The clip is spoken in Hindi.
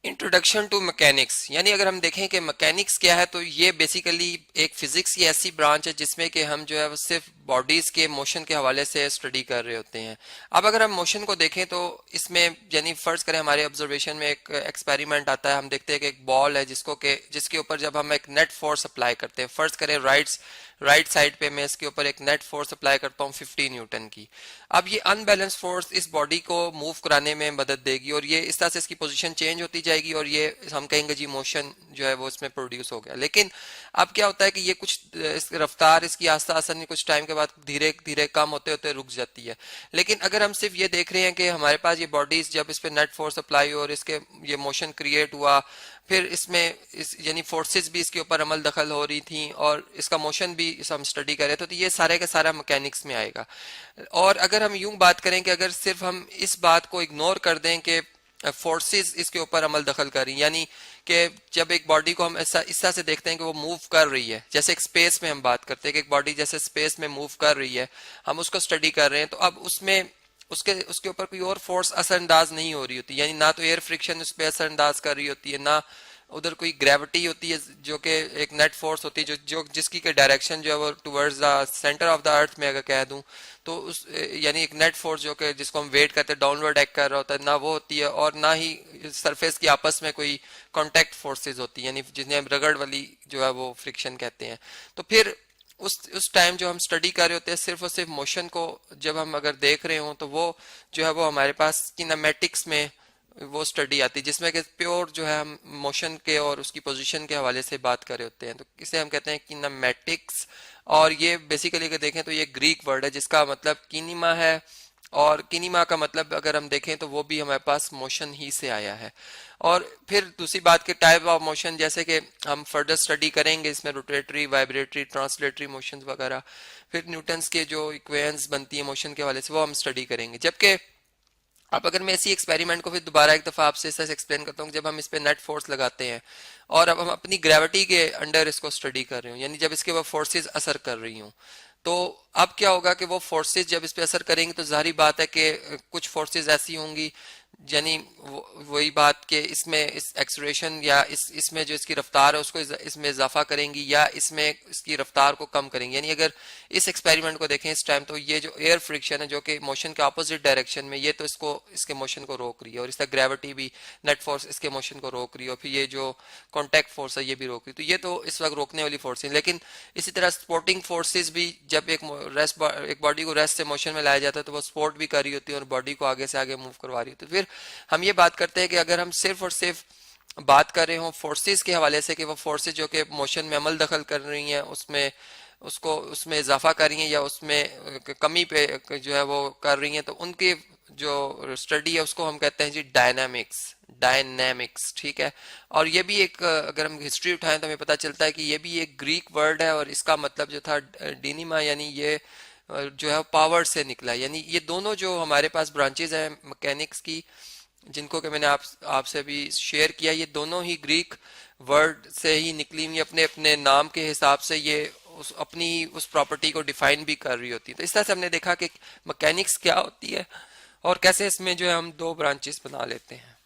इंट्रोडक्शन टू मैकेनिक्स, यानी अगर हम देखें कि मैकेनिक्स क्या है तो ये बेसिकली एक फिजिक्स की ऐसी ब्रांच है जिसमें कि हम जो है वो सिर्फ बॉडीज के मोशन के हवाले से स्टडी कर रहे होते हैं। अब अगर हम मोशन को देखें तो इसमें यानी फर्ज करें हमारे ऑब्जर्वेशन में एक एक्सपेरिमेंट आता है, हम देखते हैं कि एक बॉल है जिसके ऊपर जब हम एक नेट फोर्स अप्लाई करते हैं, फर्ज करें राइट साइड पे मैं इसके ऊपर एक नेट फोर्स अप्लाई करता हूँ 50 न्यूटन की। अब ये अनबैलेंस फोर्स इस बॉडी को मूव कराने में मदद देगी और ये इस तरह से इसकी पोजीशन चेंज होती जाएगी और ये हम कहेंगे जी मोशन जो है वो इसमें प्रोड्यूस हो गया। लेकिन अब क्या होता है कि ये कुछ रफ्तार इसकी आस्ता आस्ता नहीं, कुछ टाइम के बाद धीरे धीरे कम होते होते रुक जाती है। लेकिन अगर हम सिर्फ ये देख रहे हैं कि हमारे पास ये बॉडीज जब इस पे नेट फोर्स अप्लाई और इसके ये मोशन क्रिएट हुआ, फिर इसमें यानी फोर्सेस भी इसके ऊपर अमल दखल हो रही थी और इसका मोशन भी हम स्टडी कर रहे थे, तो ये सारे का सारा मैकेनिक्स में आएगा। और अगर हम यूं बात करें कि अगर सिर्फ हम इस बात को इग्नोर कर दें कि फोर्सेस इसके ऊपर अमल दखल कर रही, यानी कि जब एक बॉडी को हम ऐसा इस तरह से देखते हैं कि वो मूव कर रही है, जैसे एक स्पेस में हम बात करते हैं कि एक बॉडी जैसे स्पेस में मूव कर रही है, हम उसको स्टडी कर रहे हैं, तो अब उसमें उसके उसके ऊपर कोई और फोर्स असरअंदाज नहीं हो रही होती, यानी ना तो एयर फ्रिक्शन उस पर असरअंदाज कर रही होती है, ना उधर कोई ग्रेविटी होती है जो कि एक नेट फोर्स होती है जो जिसकी के डायरेक्शन जो है वो towards the centre of the earth में अगर कह दूं तो उस यानी एक नेट फोर्स जो कि जिसको हम वेट करते हैं डाउनवर्ड एक्ट कर रहा होता है, ना वो होती है और ना ही सरफेस की आपस में कोई कांटेक्ट फोर्सेस होती है, यानी जिन्हें हम रगड़ वाली जो है वो फ्रिक्शन कहते हैं। तो फिर उस टाइम जो हम स्टडी कर रहे होते हैं सिर्फ और सिर्फ मोशन को जब हम अगर देख रहे हो तो वो जो है वो हमारे पास किनेमेटिक्स में वो स्टडी आती है जिसमें कि प्योर जो है हम मोशन के और उसकी पोजीशन के हवाले से बात कर रहे होते हैं, तो इसे हम कहते हैं किनेमेटिक्स। और ये बेसिकली अगर देखें तो ये ग्रीक वर्ड है जिसका मतलब किनिमा है, और किनिमा का मतलब अगर हम देखें तो वो भी हमारे पास मोशन ही से आया है। और फिर दूसरी बात के टाइप ऑफ मोशन जैसे कि हम फर्दर स्टडी करेंगे इसमें रोटेटरी, वाइब्रेटरी, ट्रांसलेटरी मोशंस वगैरह, फिर न्यूटन्स के जो इक्वेशंस बनती है मोशन के हवाले से वो हम स्टडी करेंगे। जबकि अब अगर मैं इसी एक्सपेरिमेंट को फिर दोबारा एक दफा आपसे ऐसे एक्सप्लेन करता हूँ, जब हम इस पे नेट फोर्स लगाते हैं और अब हम अपनी ग्रेविटी के अंडर इसको स्टडी कर रहे हो, यानी जब इसके ऊपर फोर्सेस असर कर रही हूँ, तो अब क्या होगा कि वो फोर्सेस जब इस पे असर करेंगी तो जाहिर बात है कि कुछ फोर्सेस ऐसी होंगी, यानी वही बात कि इसमें इस एक्सलेरेशन या इसमें जो इसकी रफ्तार है उसको इसमें इजाफा करेंगी या इसमें इसकी रफ्तार को कम करेंगी। यानी अगर इस एक्सपेरिमेंट को देखें इस टाइम तो ये जो एयर फ्रिक्शन है जो कि मोशन के अपोजिट डायरेक्शन में, ये तो इसके मोशन को रोक रही है और इसका ग्रेविटी भी नेट फोर्स इसके मोशन को रोक रही है और फिर ये जो कॉन्टैक्ट फोर्स है ये भी रोक रही है, तो ये तो इस वक्त रोकने वाली फोर्स है। लेकिन इसी तरह सपोर्टिंग फोर्सेज भी जब एक बॉडी को रेस्ट से मोशन में लाया जाता है तो वो सपोर्ट भी कर रही होती है और बॉडी को आगे से आगे मूव करवा रही होती है। फिर हम ये बात करते हैं कि अगर हम सिर्फ और सिर्फ बात कर रहे हो फोर्सेस के हवाले से कि वो फोर्सेस जो कि मोशन में अमल दखल कर रही हैं उसमें इजाफा कर रही हैं या उसमें कमी पे जो है वो कर रही हैं, तो उनकी जो स्टडी है उसको हम कहते हैं जी डायनामिक्स, ठीक है। और ये भी एक अगर हम हिस्ट्री उठाएं तो हमें पता चलता है कि ये भी एक ग्रीक वर्ड है और इसका मतलब जो था डिनिमा, यानी ये जो है पावर से निकला। यानी ये दोनों जो हमारे पास ब्रांचेज हैं मैकेनिक्स की जिनको कि मैंने आपसे भी शेयर किया, ये दोनों ही ग्रीक वर्ड से ही निकली हुई, अपने अपने नाम के हिसाब से ये उस प्रॉपर्टी को डिफाइन भी कर रही होती है। तो इस तरह से हमने देखा कि मैकेनिक्स क्या होती है और कैसे इसमें जो है हम दो ब्रांचेस बना लेते हैं।